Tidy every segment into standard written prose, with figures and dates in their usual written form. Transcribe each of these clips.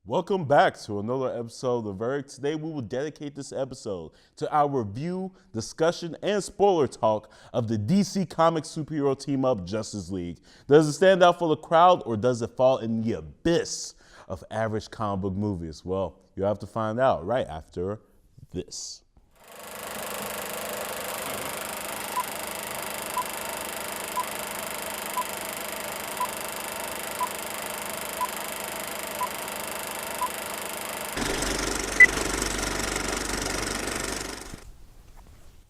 Welcome back to another episode of The Verdict. Today we will dedicate this episode to our review, discussion, and spoiler talk of the DC Comics superhero team-up Justice League. Does it stand out for the crowd or does it fall in the abyss of average comic book movies? Well, you'll have to find out right after this.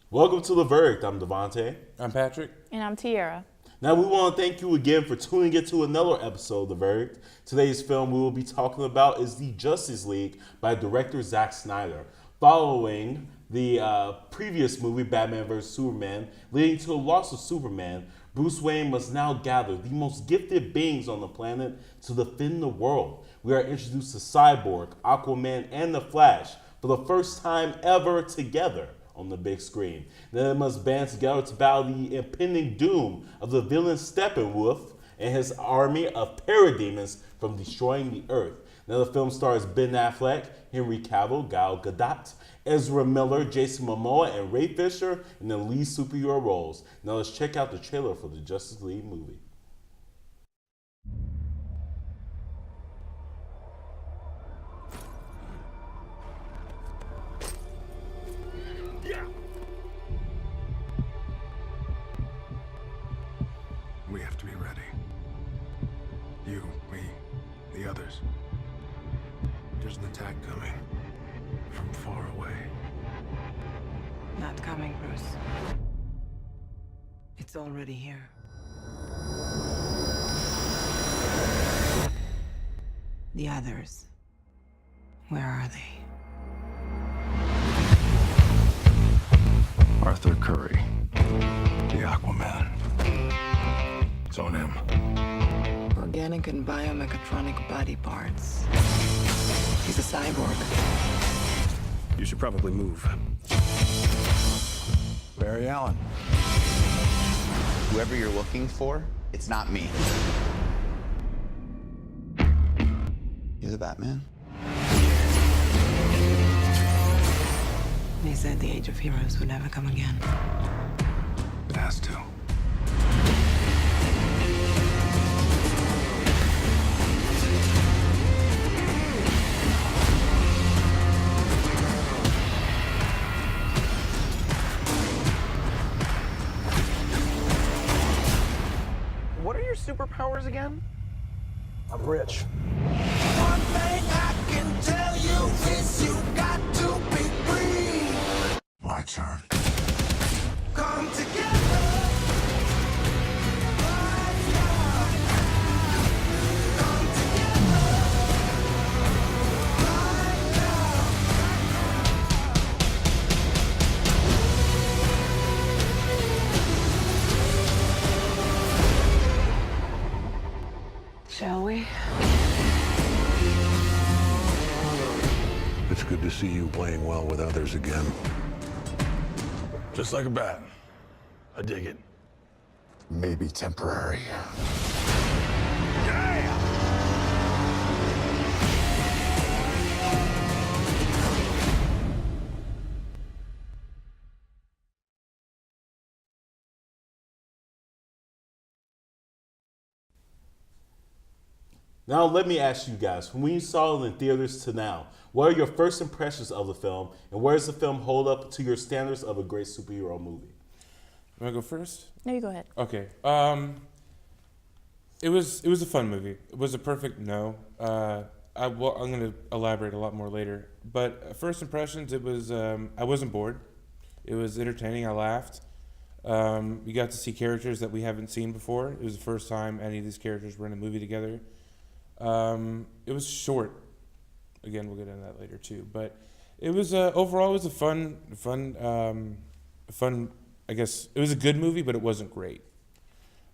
Welcome to The Verdict. I'm Devontae. I'm Patrick. And I'm Tiara. Now, we want to thank you again for tuning in to another episode of The Verdict. Today's film we will be talking about is The Justice League by director Zack Snyder. Following the previous movie, Batman vs. Superman, leading to the loss of Superman, Bruce Wayne must now gather the most gifted beings on the planet to defend the world. We are introduced to Cyborg, Aquaman, and The Flash for the first time ever together on the big screen. Then they must band together to battle the impending doom of the villain Steppenwolf and his army of parademons from destroying the Earth. Now the film stars Ben Affleck, Henry Cavill, Gal Gadot, Ezra Miller, Jason Momoa, and Ray Fisher in the lead superhero roles. Now let's check out the trailer for the Justice League movie. We have to be ready. You, me, the others. There's an attack coming from far away. Not coming, Bruce. It's already here. The others. Where are they? Arthur Curry, the Aquaman. It's on him. Organic and biomechatronic body parts. He's a cyborg. You should probably move. Barry Allen. Whoever you're looking for, it's not me. You're the Batman? They said the age of heroes would never come again. It has to. What are your superpowers again? I'm rich. One thing I can tell you is you got to be free. My turn. Come together. Right now. Come together. Right Shall we? It's good to see you playing well with others again. Just like a bat. I dig it. Maybe temporary. Now let me ask you guys, from when you saw it in theaters to now, what are your first impressions of the film, and where does the film hold up to your standards of a great superhero movie? Want to go first? No, you go ahead. Okay. It was a fun movie. It was a perfect no. I'm going to elaborate a lot more later. But first impressions, it was I wasn't bored. It was entertaining. I laughed. We got to see characters that we haven't seen before. It was the first time any of these characters were in a movie together. It was short. Again, we'll get into that later too. But it was overall it was a fun. I guess it was a good movie, but it wasn't great.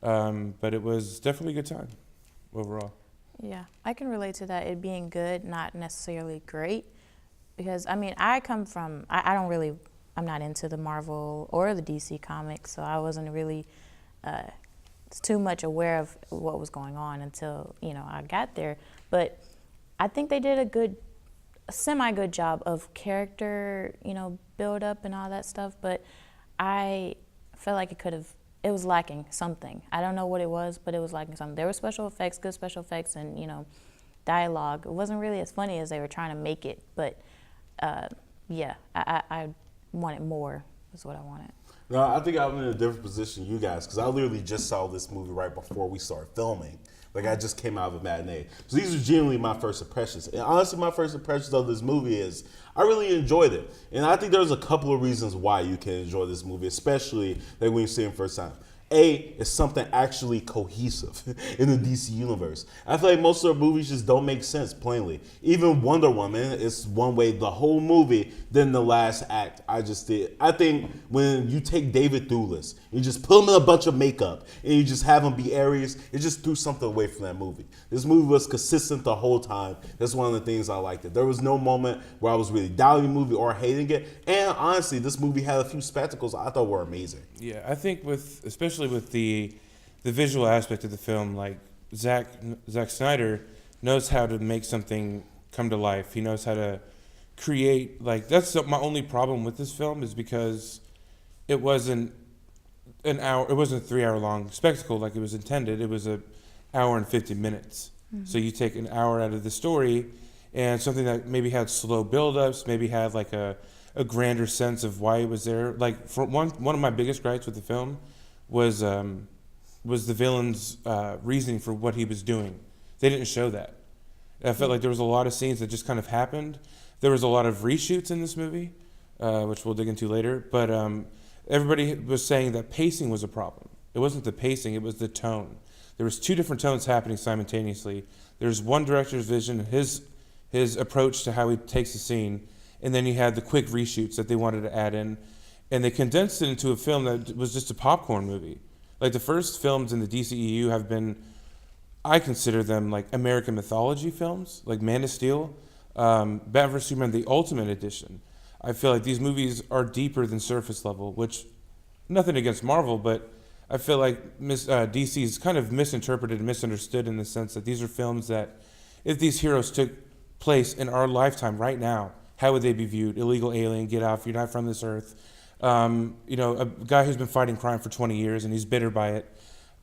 But it was definitely a good time overall. Yeah, I can relate to that. It being good, not necessarily great, because I mean, I come from. I'm not into the Marvel or the DC comics, so I wasn't really too much aware of what was going on until, I got there. But I think they did a semi-good job of character, build up and all that stuff, but I felt like it was lacking something. I don't know what it was, but it was lacking something. There were special effects, good special effects, and, dialogue. It wasn't really as funny as they were trying to make it, but yeah, I wanted more, is what I wanted. No, I think I'm in a different position than you guys, because I literally just saw this movie right before we started filming. Like, I just came out of a matinee. So these are genuinely my first impressions. And honestly, my first impressions of this movie is I really enjoyed it. And I think there's a couple of reasons why you can enjoy this movie, especially like when you see it first time. A, it's something actually cohesive in the DC universe. I feel like most of their movies just don't make sense, plainly. Even Wonder Woman is one way the whole movie, then the last act I think when you take David Thewlis, you just put him in a bunch of makeup, and you just have him be Ares, it just threw something away from that movie. This movie was consistent the whole time. That's one of the things I liked it. There was no moment where I was really doubting the movie or hating it. And honestly, this movie had a few spectacles I thought were amazing. Yeah, I think especially with the visual aspect of the film, like Zack Snyder knows how to make something come to life. He knows how to create, like, that's my only problem with this film is because it wasn't it wasn't a 3-hour long spectacle like it was intended. It was an hour and 50 minutes. Mm-hmm. So you take an hour out of the story and something that maybe had slow build-ups, maybe had like a grander sense of why it was there. Like, for one of my biggest gripes with the film was the villain's reasoning for what he was doing. They didn't show that. I felt like there was a lot of scenes that just kind of happened. There was a lot of reshoots in this movie, which we'll dig into later. But everybody was saying that pacing was a problem. It wasn't the pacing, it was the tone. There was 2 different tones happening simultaneously. There's one director's vision, his approach to how he takes a scene, and then you had the quick reshoots that they wanted to add in. And they condensed it into a film that was just a popcorn movie. Like, the first films in the DCEU have been, I consider them like American mythology films, like Man of Steel, Batman vs Superman, the Ultimate Edition. I feel like these movies are deeper than surface level, which, nothing against Marvel, but I feel like DC is kind of misinterpreted and misunderstood in the sense that these are films that, if these heroes took place in our lifetime right now, how would they be viewed? Illegal alien, get off, you're not from this earth. A guy who's been fighting crime for 20 years and he's bitter by it.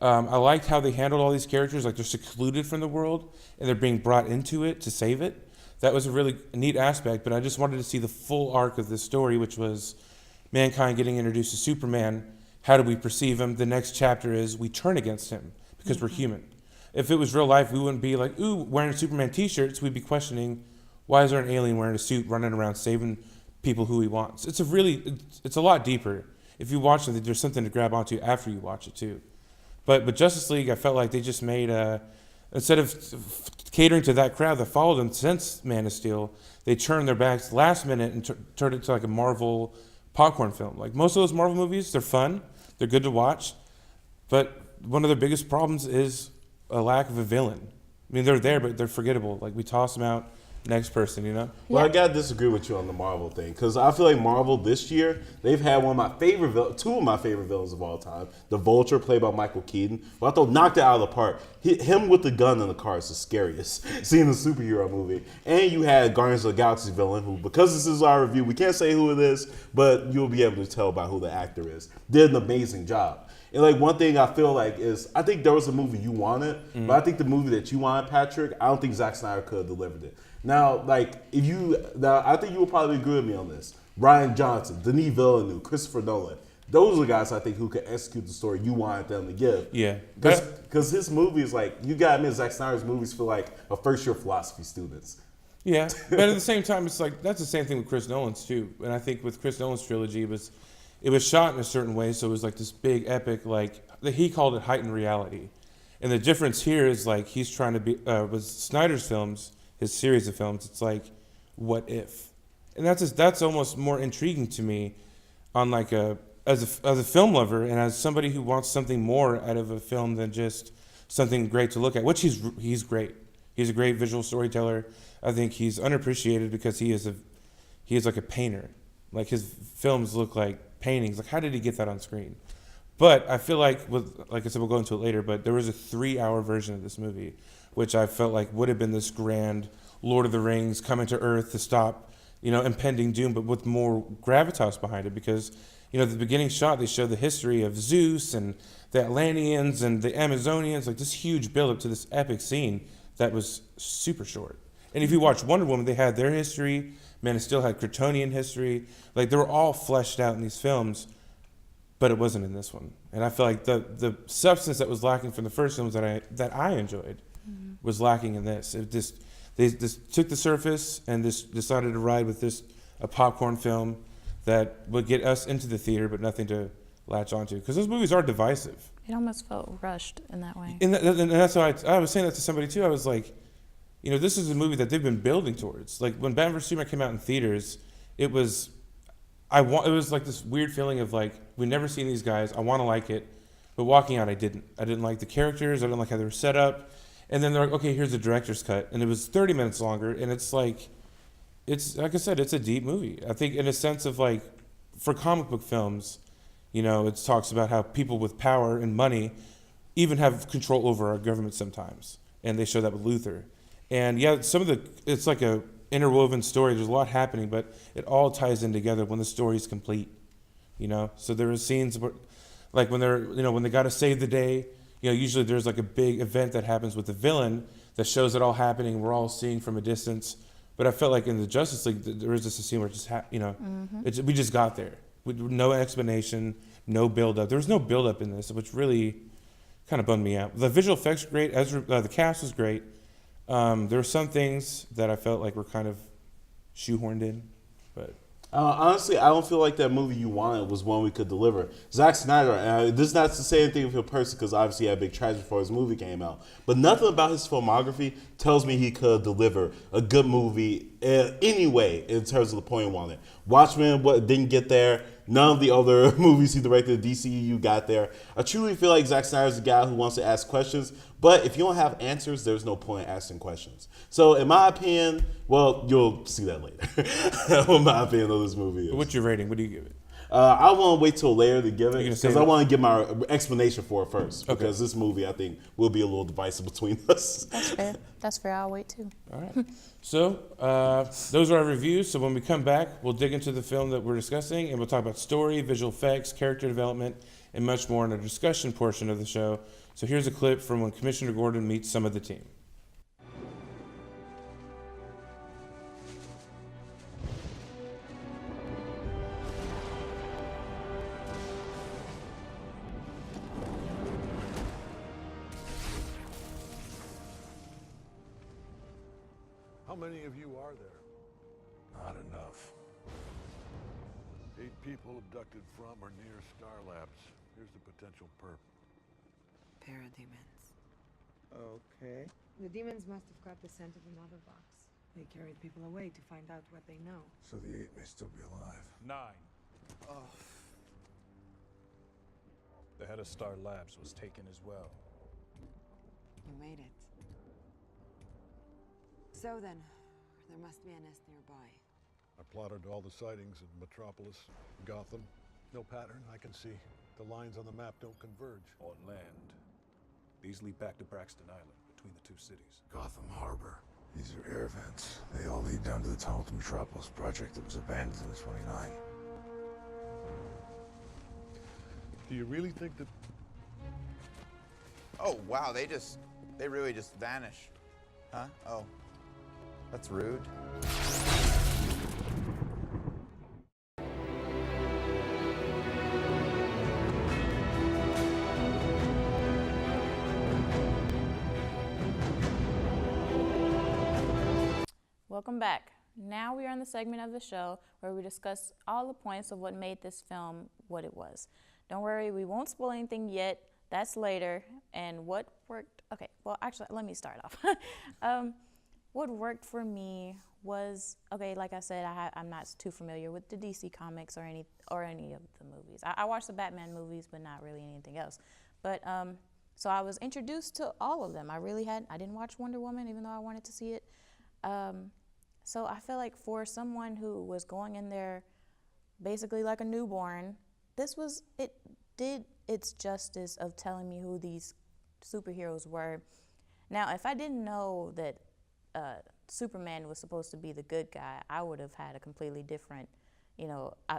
I liked how they handled all these characters, like they're secluded from the world and they're being brought into it to save it. That was a really neat aspect, but I just wanted to see the full arc of this story, which was mankind getting introduced to Superman. How do we perceive him? The next chapter is we turn against him because we're human. If it was real life, we wouldn't be like, ooh, wearing Superman t-shirts. We'd be questioning, why is there an alien wearing a suit running around saving people who he wants? It's a lot deeper. If you watch it, there's something to grab onto after you watch it too. But Justice League, I felt like they just made instead of catering to that crowd that followed them since Man of Steel, they turned their backs last minute and turned it to like a Marvel popcorn film. Like, most of those Marvel movies, they're fun, they're good to watch, but one of their biggest problems is a lack of a villain. I mean, they're there, but they're forgettable. Like, we toss them out. Next person, Well, I gotta disagree with you on the Marvel thing, because I feel like Marvel this year, they've had two of my favorite villains of all time. The Vulture, played by Michael Keaton, who I thought knocked it out of the park. Him with the gun in the car is the scariest seeing a superhero movie. And you had Guardians of the Galaxy villain, who, because this is our review, we can't say who it is, but you'll be able to tell by who the actor is. Did an amazing job. And like, one thing I feel like is, I think there was a movie you wanted, but I think the movie that you wanted, Patrick, I don't think Zack Snyder could have delivered it. Now, like, I think you will probably agree with me on this. Rian Johnson, Denis Villeneuve, Christopher Nolan. Those are the guys I think who could execute the story you wanted them to give. Yeah. Because his movies, like, you gotta admit, Zack Snyder's movies feel like a first-year philosophy students. Yeah, but at the same time, it's like, that's the same thing with Chris Nolan's too. And I think with Chris Nolan's trilogy, it was shot in a certain way, so it was like this big epic, like, he called it heightened reality. And the difference here is, like, he's trying to be, with Snyder's films, his series of films, it's like, what if? And that's almost more intriguing to me on like as a film lover and as somebody who wants something more out of a film than just something great to look at, which he's great. He's a great visual storyteller. I think he's underappreciated because he is like a painter. Like, his films look like paintings. Like, how did he get that on screen? But I feel like, like I said, we'll go into it later, but there was a 3-hour version of this movie, which I felt like would have been this grand, Lord of the Rings coming to Earth to stop, impending doom, but with more gravitas behind it. Because, the beginning shot, they show the history of Zeus and the Atlanteans and the Amazonians, like this huge build up to this epic scene that was super short. And if you watch Wonder Woman, they had their history. Man of Steel had Kryptonian history. Like, they were all fleshed out in these films, but it wasn't in this one. And I feel like the substance that was lacking from the first films that I enjoyed was lacking in this. They just took the surface and decided to ride with a popcorn film that would get us into the theater, but nothing to latch onto. Because those movies are divisive. It almost felt rushed in that way. And that's why I was saying that to somebody too. I was like, this is a movie that they've been building towards. Like when Batman vs Superman came out in theaters, it was like this weird feeling of like, we've never seen these guys. I want to like it, but walking out, I didn't. I didn't like the characters. I didn't like how they were set up. And then they're like, okay, here's the director's cut, and it was 30 minutes longer. And it's like I said, it's a deep movie. I think in a sense of like, for comic book films, it talks about how people with power and money even have control over our government sometimes, and they show that with Luthor. And yeah, it's like a interwoven story. There's a lot happening, but it all ties in together when the story's complete. So there are scenes where, like when when they got to save the day. Usually there's like a big event that happens with the villain that shows it all happening. We're all seeing from a distance. But I felt like in the Justice League, there was just a scene where it just we just got there. With no explanation, no build up. There was no build up in this, which really kind of bummed me out. The visual effects were great. The cast was great. There were some things that I felt like were kind of shoehorned in, but honestly, I don't feel like that movie you wanted was one we could deliver. Zack Snyder, this is not to say anything of him personally, because obviously he had a big tragedy before his movie came out, but nothing about his filmography tells me he could deliver a good movie anyway in terms of the point he wanted. Watchmen didn't get there. None of the other movies he directed, the DCEU, got there. I truly feel like Zack Snyder's a guy who wants to ask questions, but if you don't have answers, there's no point in asking questions. So in my opinion, well, you'll see that later, what my opinion of this movie is. What's your rating? What do you give it? I want to wait till later to give it, because I want to give my explanation for it first, Okay. because this movie, I think, will be a little divisive between us. That's fair. That's fair. I'll wait too. All right. So those are our reviews. So when we come back, we'll dig into the film that we're discussing, and we'll talk about story, visual effects, character development, and much more in our discussion portion of the show. So here's a clip from when Commissioner Gordon meets some of the team. How many of you are there? Not enough. 8 people abducted from or near Star Labs. Here's the potential perp. Parademons. Okay. The demons must have got the scent of another box. They carried people away to find out what they know. So the 8 may still be alive. 9. The head of Star Labs was taken as well. You made it. So then, there must be a nest nearby. I plotted all the sightings in Metropolis, Gotham. No pattern I can see. The lines on the map don't converge. On land. These lead back to Braxton Island, between the 2 cities. Gotham Harbor. These are air vents. They all lead down to the tunnel to Metropolis project that was abandoned in the 29. Do you really think that... Oh, wow, they really just vanished. Huh? Oh. That's rude. Welcome back. Now we are in the segment of the show where we discuss all the points of what made this film what it was. Don't worry, we won't spoil anything yet. That's later. And what worked? Okay, well, actually, let me start off. What worked for me was, okay, like I said, I'm not too familiar with the DC comics or any of the movies. I watched the Batman movies, but not really anything else. But so I was introduced to all of them. I didn't watch Wonder Woman, even though I wanted to see it. So I feel like for someone who was going in there basically like a newborn, it did its justice of telling me who these superheroes were. Now, if I didn't know that Superman was supposed to be the good guy, I would have had a completely different,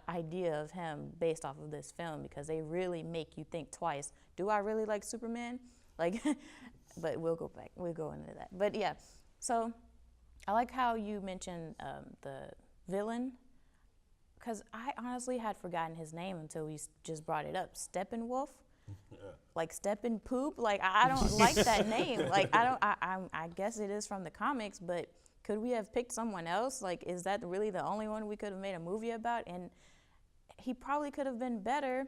idea of him based off of this film, because they really make you think twice. Do I really like Superman? Like, but we'll go into that. But yeah, so I like how you mentioned the villain, because I honestly had forgotten his name until we just brought it up. Steppenwolf? Like Steppenpoop? Like, I don't like that name. Like, I guess it is from the comics, but could we have picked someone else? Like, is that really the only one we could have made a movie about? And he probably could have been better,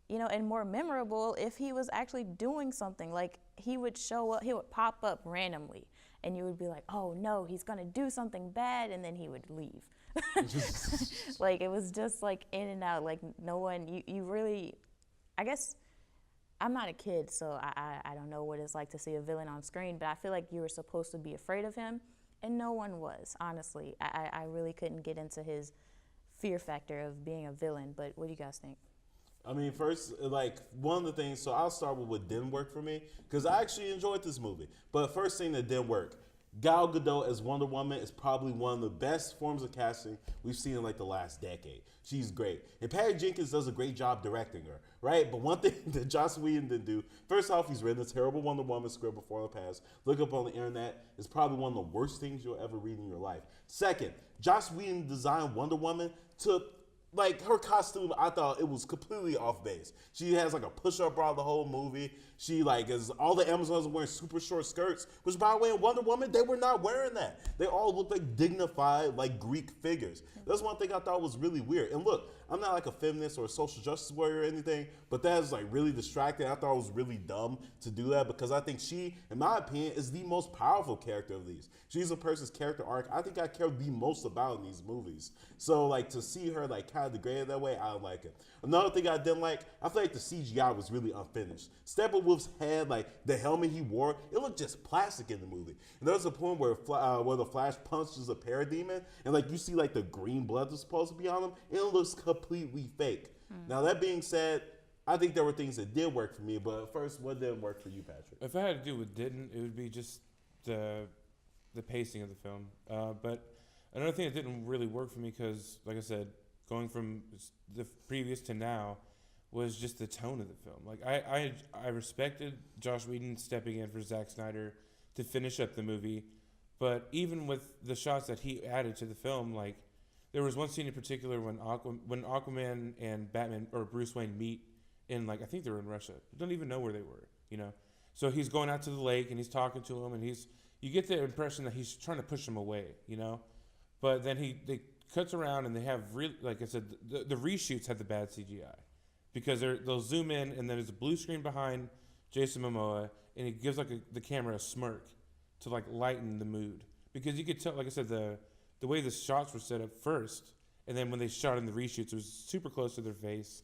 and more memorable if he was actually doing something. Like, he would show up, he would pop up randomly, and you would be like, oh no, he's gonna do something bad, and then he would leave. Like, it was just like in and out, like no one, you really, I guess, I'm not a kid, so I don't know what it's like to see a villain on screen, but I feel like you were supposed to be afraid of him, and no one was, honestly. I really couldn't get into his fear factor of being a villain, but what do you guys think? I mean, first, like, one of the things, so I'll start with what didn't work for me, because I actually enjoyed this movie. But first thing that didn't work, Gal Gadot as Wonder Woman is probably one of the best forms of casting we've seen in like the last decade. She's great. And Patty Jenkins does a great job directing her, right? But one thing that Joss Whedon didn't do, first off, he's written a terrible Wonder Woman script before in the past. Look up on the internet. It's probably one of the worst things you'll ever read in your life. Second, Joss Whedon designed Wonder Woman to, like, her costume, I thought it was completely off base. She has like a push-up bra the whole movie. She is all the Amazons are wearing super short skirts, which by the way, in Wonder Woman, they were not wearing that. They all looked like dignified, like Greek figures. That's one thing I thought was really weird. And look, I'm not like a feminist or a social justice warrior or anything, but that is like really distracting. I thought it was really dumb to do that, because I think she, in my opinion, is the most powerful character of these. She's a person's character arc I think I care the most about in these movies. So like to see her like kind of degraded that way, I don't like it. Another thing I didn't like, I feel like the CGI was really unfinished. Steppenwolf's head, like the helmet he wore, it looked just plastic in the movie. And there's a point where the Flash punches a parademon, and like you see like the green blood that's supposed to be on him, and it looks completely fake. Now that being said, I think there were things that did work for me, but first, what didn't work for you, Patrick? If I had to do what didn't, it would be just the pacing of the film. But another thing that didn't really work for me, because like I said, going from the previous to now, was just the tone of the film. Like I respected Joss Whedon stepping in for Zack Snyder to finish up the movie, but even with the shots that he added to the film, like there was one scene in particular when Aquaman and Batman or Bruce Wayne meet in, like, I think they were in Russia. I don't even know where they were, So he's going out to the lake and he's talking to him, and you get the impression that he's trying to push him away, But then they cuts around and they have like I said, the reshoots had the bad CGI, because they'll zoom in and then there's a blue screen behind Jason Momoa, and it gives the camera a smirk to like lighten the mood, because you could tell, like I said, the way the shots were set up first, and then when they shot in the reshoots, it was super close to their face,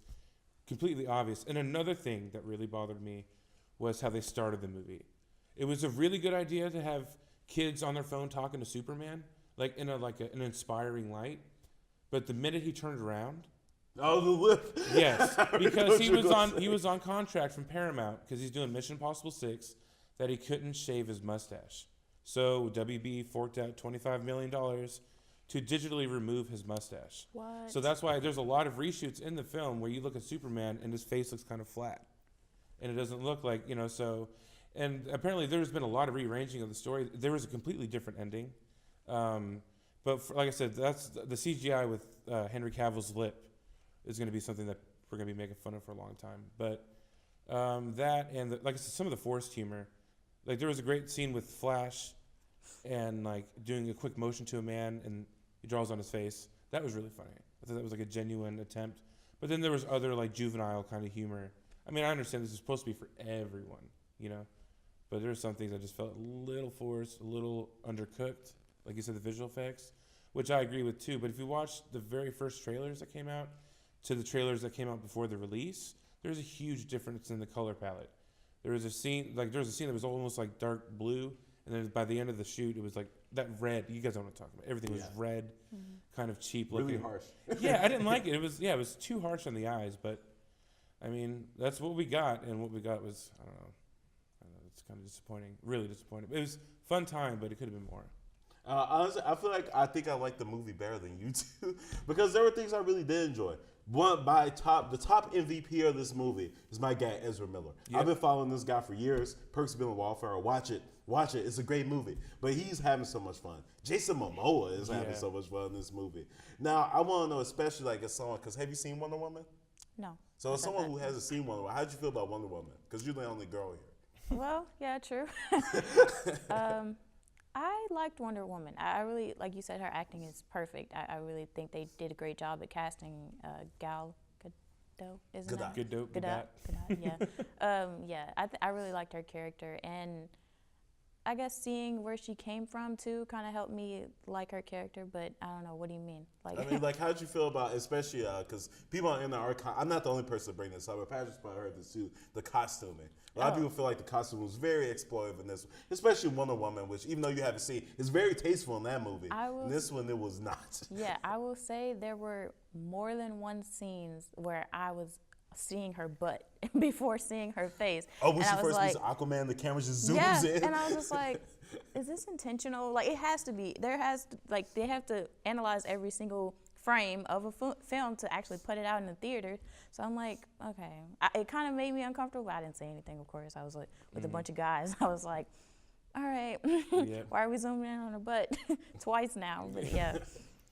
completely obvious. And another thing that really bothered me was how they started the movie. It was a really good idea to have kids on their phone talking to Superman, like in an inspiring light. But the minute he turned around, oh, the lip. Yes, because he was on contract from Paramount because he's doing Mission Impossible 6 that he couldn't shave his mustache. So WB forked out $25 million to digitally remove his mustache. What? So that's why there's a lot of reshoots in the film where you look at Superman and his face looks kind of flat, and it doesn't look like so. And apparently there's been a lot of rearranging of the story. There was a completely different ending. But like I said, that's the CGI with Henry Cavill's lip is going to be something that we're going to be making fun of for a long time. But that and like I said, some of the forced humor, like there was a great scene with Flash and like doing a quick motion to a man and he draws on his face. That was really funny. I thought that was like a genuine attempt. But then there was other like juvenile kind of humor. I mean, I understand this is supposed to be for everyone, but there were some things I just felt a little forced, a little undercooked. Like you said, the visual effects, which I agree with too. But if you watch the very first trailers that came out to the trailers that came out before the release, there's a huge difference in the color palette. There was a scene that was almost like dark blue, and then by the end of the shoot, it was like that red. You guys know what I'm talking about. Everything was red, kind of cheap looking. Really harsh. Yeah, I didn't like it. It was too harsh on the eyes. But I mean, that's what we got, and what we got was I don't know. It's kind of disappointing. Really disappointing. It was a fun time, but it could have been more. Honestly, I think I like the movie better than you two because there were things I really did enjoy. The top MVP of this movie is my guy Ezra Miller. Yep. I've been following this guy for years. Perks of Being a Wallflower. Watch it. It's a great movie. But he's having so much fun. Jason Momoa is having so much fun in this movie. Now I want to know, especially like as someone, because have you seen Wonder Woman? No. So as someone who hasn't seen Wonder Woman, how did you feel about Wonder Woman? Because you're the only girl here. Well, yeah, true. I liked Wonder Woman. I really, like you said, her acting is perfect. I really think they did a great job at casting Gal Gadot, isn't it? Gadot. Yeah. I really liked her character, and I guess seeing where she came from too kind of helped me like her character. But I don't know. What do you mean? Like, I mean, like, how did you feel about, especially because people in the art, I'm not the only person to bring this up, but Patrick's probably heard this too, the costuming. A lot of people feel like the costume was very exploitive in this, especially Wonder Woman, which even though you haven't seen, is very tasteful in that movie. In this one, it was not. Yeah, I will say there were more than one scenes where I was seeing her butt before seeing her face. Oh, when she first meets Aquaman, the camera just zooms in. And I was just like, is this intentional? Like, it has to be. They have to analyze every single frame of a film to actually put it out in the theater. So I'm like, okay. It kind of made me uncomfortable. I didn't say anything, of course. I was like, with a bunch of guys, I was like, all right, why are we zooming in on her butt twice now? But yeah.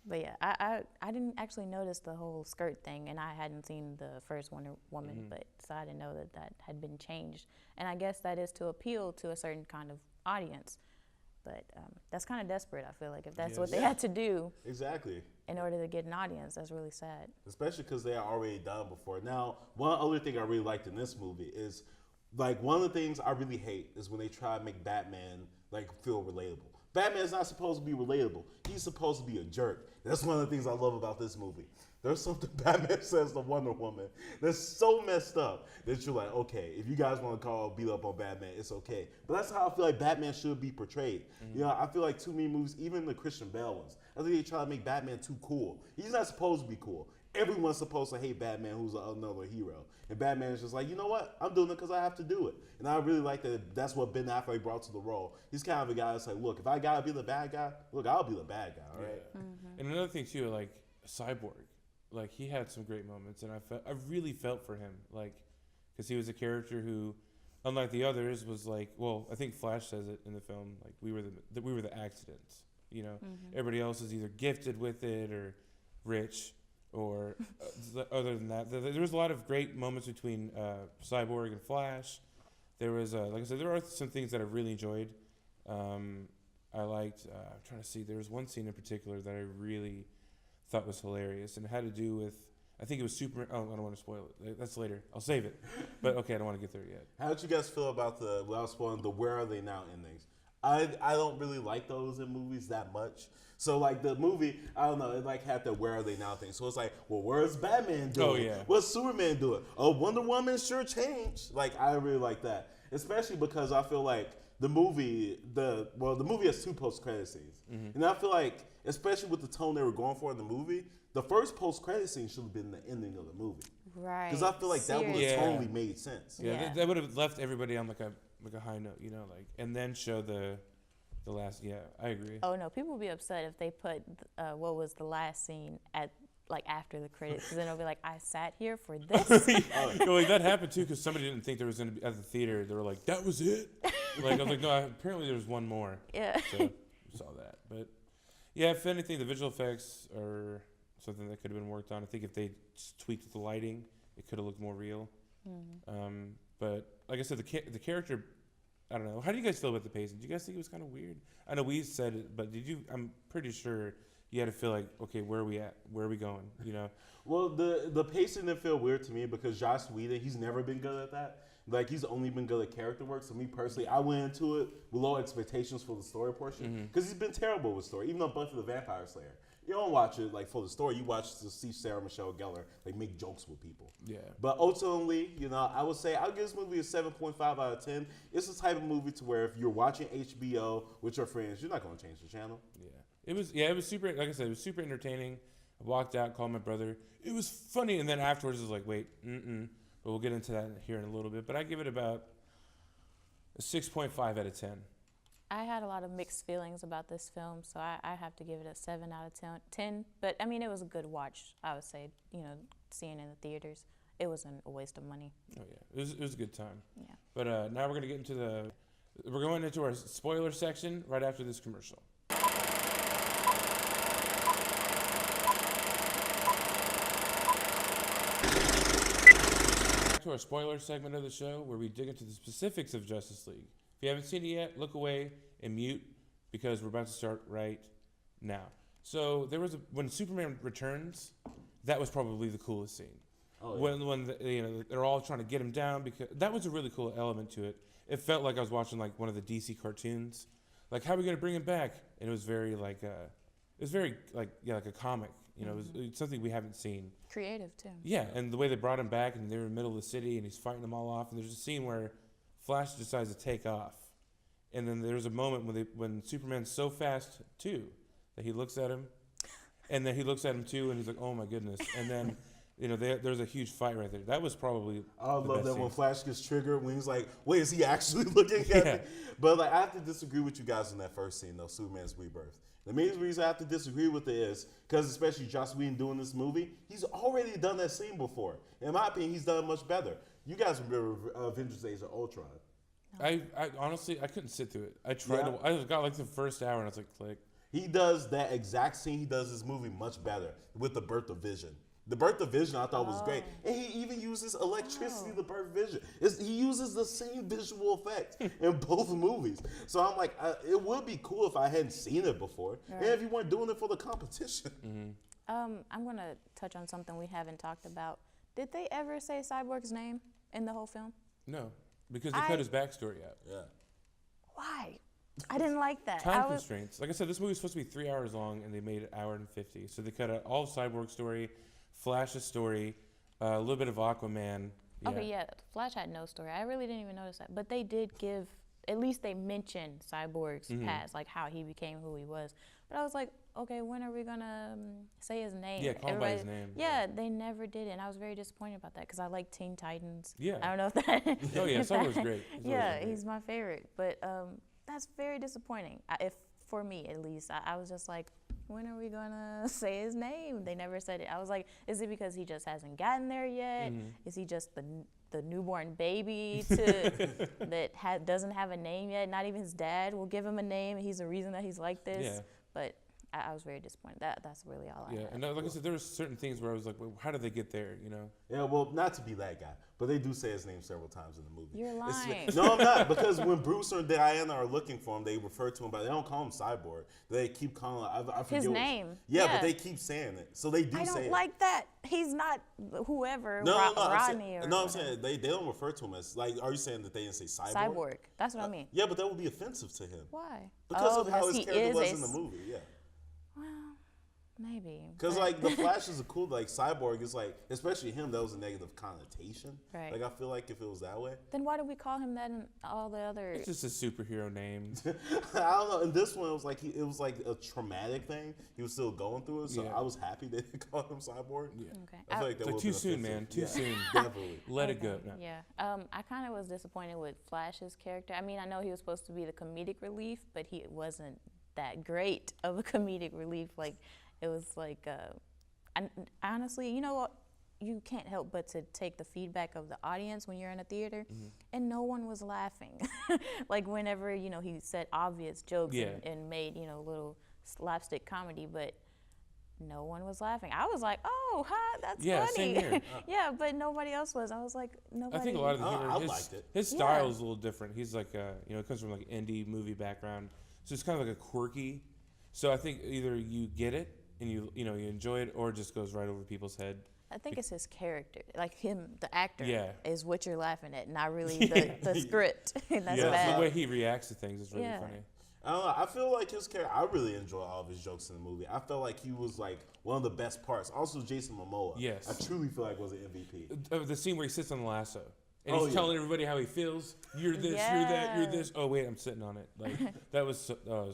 But yeah, I didn't actually notice the whole skirt thing, and I hadn't seen the first Wonder Woman, but so I didn't know that had been changed. And I guess that is to appeal to a certain kind of audience. But that's kind of desperate, I feel like, if that's what they had to do. Exactly. In order to get an audience, that's really sad. Especially because they are already done before. Now, one other thing I really liked in this movie is, like, one of the things I really hate is when they try to make Batman, like, feel relatable. Batman's not supposed to be relatable. He's supposed to be a jerk. That's one of the things I love about this movie. There's something Batman says to Wonder Woman that's so messed up that you're like, okay, if you guys want to beat up on Batman, it's okay. But that's how I feel like Batman should be portrayed. You know, I feel like too many movies, even the Christian Bale ones, I think they try to make Batman too cool. He's not supposed to be cool. Everyone's supposed to hate Batman, who's another hero. And Batman is just like, you know what? I'm doing it because I have to do it. And I really like that that's what Ben Affleck brought to the role. He's kind of a guy that's like, look, if I got to be the bad guy, look, I'll be the bad guy, all right? Yeah. And another thing, too, like, Cyborg. Like, he had some great moments, and I really felt for him. Like, because he was a character who, unlike the others, was like, well, I think Flash says it in the film, like, we were the accidents, you know? Everybody else is either gifted with it or rich. Or other than that, there was a lot of great moments between Cyborg and Flash. There was, like I said, there are some things that I really enjoyed. I liked, I'm trying to see, there was one scene in particular that I really thought was hilarious, and it had to do with, I think it was I don't want to spoil it. That's later. I'll save it. But okay, I don't want to get there yet. How did you guys feel about without spoiling, the Where Are They Now endings? I don't really like those in movies that much. So, like, the movie, I don't know, it, like, had the Where Are They Now thing. So it's like, well, where's Batman doing? Oh, yeah. What's Superman doing? Oh, Wonder Woman sure changed. Like, I really like that. Especially because I feel like the movie has two post-credit scenes. And I feel like, especially with the tone they were going for in the movie, the first post-credit scene should have been the ending of the movie. Right. Because I feel like that would have totally made sense. Yeah, that would have left everybody on like a high note, you know, like, and then show the last. Yeah, I agree. Oh no, people would be upset if they put what was the last scene at like after the credits, because then it'll be like, I sat here for this. Well, like, that happened too, because somebody didn't think there was going to be at the theater. They were like, that was it. Like, I was like, no, apparently there was one more. Yeah. So we saw that, but yeah, if anything, the visual effects are something that could have been worked on. I think if they tweaked the lighting, it could have looked more real. But like I said, the character, I don't know. How do you guys feel about the pacing? Do you guys think it was kind of weird? I know we said it, but did you? I'm pretty sure you had to feel like, okay, where are we at? Where are we going? You know? Well, the pacing didn't feel weird to me because Joss Whedon, he's never been good at that. Like, he's only been good at character work. So me personally, I went into it with low expectations for the story portion because he's been terrible with story. Even on Buffy the Vampire Slayer, you don't watch it like for the story. You watch to see Sarah Michelle Gellar like make jokes with people. Yeah. But ultimately, you know, I would say I'll give this movie a 7.5 out of 10. It's the type of movie to where if you're watching HBO with your friends, you're not going to change the channel. Yeah. It was super. Like I said, it was super entertaining. I walked out, called my brother. It was funny, and then afterwards, it was like, wait, But we'll get into that here in a little bit. But I give it about a 6.5 out of 10. I had a lot of mixed feelings about this film, so I have to give it a 7 out of 10. But, I mean, it was a good watch, I would say, seeing it in the theaters. It wasn't a waste of money. Oh, yeah. It was a good time. Yeah. But now we're going to get into we're going into our spoiler section right after this commercial. To our spoiler segment of the show where we dig into the specifics of Justice League. If you haven't seen it yet, look away and mute because we're about to start right now. So there was when Superman returns, that was probably the coolest scene. Oh, yeah. When they're all trying to get him down, because that was a really cool element to it. It felt like I was watching like one of the DC cartoons. Like, how are we gonna bring him back? And it was very like a comic. It was something we haven't seen. Creative, too. Yeah, and the way they brought him back, and they were in the middle of the city, and he's fighting them all off, and there's a scene where Flash decides to take off. And then there's a moment when Superman's so fast, too, that he looks at him, and then he looks at him, too, and he's like, oh, my goodness. And then, there's a huge fight right there. That was probably I love that scene. when Flash gets triggered, when he's like, wait, is he actually looking at me? But, I have to disagree with you guys in that first scene, though, Superman's rebirth. The main reason I have to disagree with it is because, especially Joss Whedon doing this movie, he's already done that scene before. In my opinion, he's done it much better. You guys remember Avengers Age of Ultron. I honestly, I couldn't sit through it. I tried I got like the first hour, and I was like, click. He does that exact scene. He does this movie much better with the birth of Vision. The birth of Vision I thought was great. And he even uses electricity to birth Vision. He uses the same visual effects in both movies. So I'm like, it would be cool if I hadn't seen it before. Right. And if you weren't doing it for the competition. Mm-hmm. I'm going to touch on something we haven't talked about. Did they ever say Cyborg's name in the whole film? No, because they cut his backstory out. Yeah. Why? I didn't like that. Time constraints. Like I said, this movie was supposed to be 3 hours long, and they made it 1 hour and 50. So they cut out all of Cyborg's story, Flash's story, a little bit of Aquaman. Yeah. Okay, yeah. Flash had no story. I really didn't even notice that. But they did give, at least they mentioned Cyborg's past, like how he became who he was. But I was like, okay, when are we going to say his name? Yeah, call him by his name. Yeah, they never did it. And I was very disappointed about that because I like Teen Titans. Yeah. I don't know if that. Oh, yeah, Cyborg's great. He's my favorite. But that's very disappointing. For me, at least. I was just like, when are we gonna say his name? They never said it. I was like, is it because he just hasn't gotten there yet? Is he just the newborn baby that doesn't have a name yet? Not even his dad will give him a name. He's the reason that he's like this. Yeah. But I was very disappointed. That's really all I had. And like I said, there were certain things where I was like, well, how did they get there, Yeah, well, not to be that guy, but they do say his name several times in the movie. You're lying. No, I'm not, because when Bruce or Diana are looking for him, they refer to him by, they don't call him Cyborg. They keep calling I forget his name. Yeah, but they keep saying it. So they do say it. I don't like that. He's not whoever, No, Rodney or I'm saying they don't refer to him as, like, are you saying that they didn't say Cyborg? Cyborg. That's what I mean. Yeah, but that would be offensive to him. Why? Because of how his character was in the movie, yeah. Well, maybe. Because, like, the Flash is a cool, like, Cyborg is, like, especially him, that was a negative connotation. Right. Like, I feel like if it was that way. Then why do we call him that in all the other... It's just a superhero name. I don't know. In this one, it was like a traumatic thing. He was still going through it, so I was happy they didn't call him Cyborg. Yeah. Okay. I feel like that It's like too soon, man. Too soon. Definitely. Let it go. No. Yeah. I kind of was disappointed with Flash's character. I mean, I know he was supposed to be the comedic relief, but he wasn't that great of a comedic relief. Like, it was like, honestly, you know what? You can't help but to take the feedback of the audience when you're in a theater, and no one was laughing. Like, whenever, he said obvious jokes and made, little slapstick comedy, but no one was laughing. I was like, oh, that's funny. Same here. Yeah, but nobody else was. I was like, nobody. I think a lot of the humor, I liked it. His style is a little different. He's like, it comes from like an indie movie background, so it's kind of like a quirky. So I think either you get it and you enjoy it, or it just goes right over people's head. I think it's his character, like him, the actor, is what you're laughing at, not really the script. That's bad. The way he reacts to things is really funny. I don't know. I feel like his character, I really enjoy all of his jokes in the movie. I felt like he was like one of the best parts. Also, Jason Momoa. Yes. I truly feel like was an MVP. The scene where he sits on the lasso. And he's telling everybody how he feels. You're this, you're that, you're this. Oh, wait, I'm sitting on it. Like, that was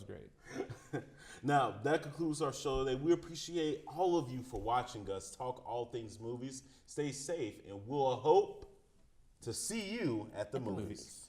great. Now, that concludes our show today. We appreciate all of you for watching us talk all things movies. Stay safe, and we'll hope to see you at the movies.